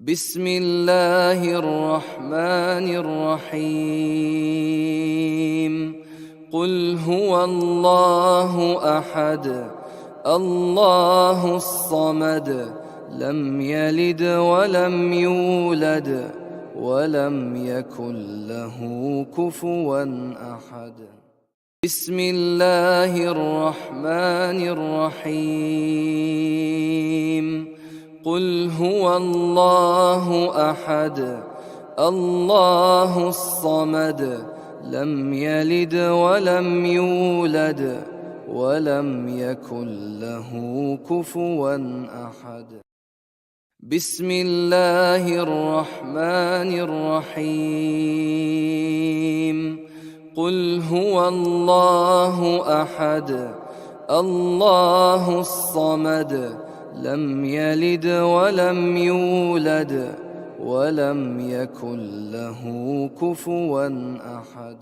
بسم الله الرحمن الرحيم قل هو الله أحد الله الصمد لم يلد ولم يولد ولم يكن له كفوا أحد بسم الله الرحمن الرحيم قل هو الله أحد الله الصمد لم يلد ولم يولد ولم يكن له كفوا أحد بسم الله الرحمن الرحيم قل هو الله أحد الله الصمد لم يلد ولم يولد ولم يكن له كفوا أحد